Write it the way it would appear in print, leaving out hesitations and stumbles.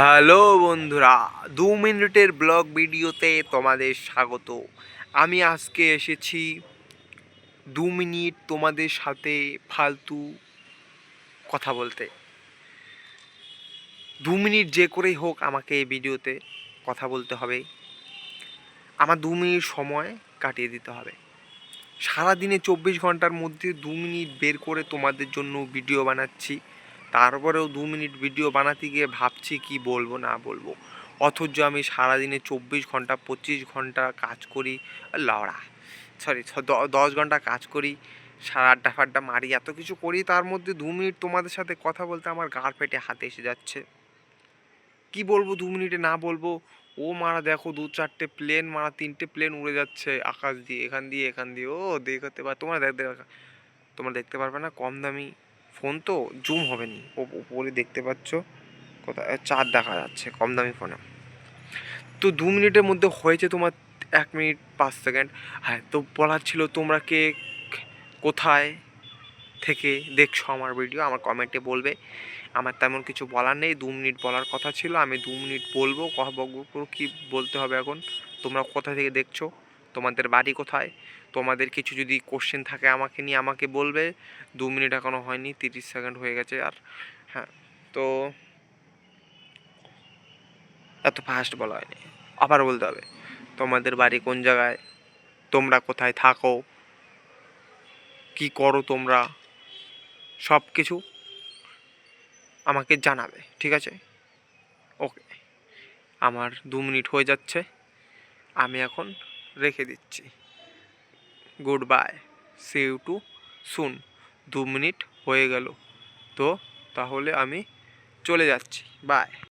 Hello বন্ধুরা, 2 মিনিটের blog ভিডিওতে তোমাদের স্বাগত। আমি আজকে এসেছি 2 মিনিট তোমাদের সাথে ফালতু কথা বলতে। 2 মিনিট যে করেই হোক আমাকে এই ভিডিওতে কথা বলতে হবে। আমার 2 মিনিট সময় কাটিয়ে দিতে হবে। সারাদিনে 24 ঘন্টার মধ্যে 2 মিনিট বের করে তোমাদের জন্য ভিডিও বানাচ্ছি। তারপরেও 2 মিনিট ভিডিও বানাতে গিয়ে ভাবছি কি বলবো না বলবো, অথচ আমি সারাদিনে 24 ঘন্টা 25 ঘন্টা কাজ করি। লাউড়া, সরি, 10 ঘন্টা কাজ করি, সারা আড্ডা ফাড্ডা মারি, এত কিছু করি, তার মধ্যে 2 মিনিট তোমাদের সাথে কথা বলতে আমার গাড় পেটে হাতে এসে যাচ্ছে। কি বলবো 2 মিনিটে না বলবো? ও মারা দেখো, 2-4টে প্লেন, মারা 3টে প্লেন উড়ে যাচ্ছে আকাশ দিয়ে, এখান দিয়ে এখান দিয়ে। ও দেখতে পার, তোমরা দেখতে পারবে না, কম দামি ফোন তো জুম হবে নি, ওপরে দেখতে পাচ্ছ কোথায় চাঁদ দেখা যাচ্ছে কম দামি ফোনে। তো 2 মিনিটের মধ্যে হয়েছে তোমার 1 মিনিট 5 সেকেন্ড। হ্যাঁ, তো বলার ছিল, তোমরা কে কোথায় থেকে দেখছো আমার ভিডিও আমার কমেন্টে বলবে। আমার তেমন কিছু বলার নেই, 2 মিনিট বলার কথা ছিল, আমি 2 মিনিট বলবো। কী বলতে হবে এখন? তোমরা কোথা থেকে দেখছো, তোমাদের বাড়ি কোথায়, তোমাদের কিছু যদি কোশ্চেন থাকে আমাকে নিয়ে আমাকে বলবে। 2 মিনিট এখনও হয়নি, 30 সেকেন্ড হয়ে গেছে। আর হ্যাঁ, তো এত ফাস্ট বলা হয়নি, আবার বলতে হবে। তোমাদের বাড়ি কোন জায়গায়, তোমরা কোথায় থাকো, কি করো তোমরা, সব কিছু আমাকে জানাবে, ঠিক আছে? ওকে, আমার 2 মিনিট হয়ে যাচ্ছে, আমি এখন রেখে দিচ্ছি। Good bye, see you to soon. 2 minute হয়ে গেল, তো তাহলে আমি চলে যাচ্ছি, বাই।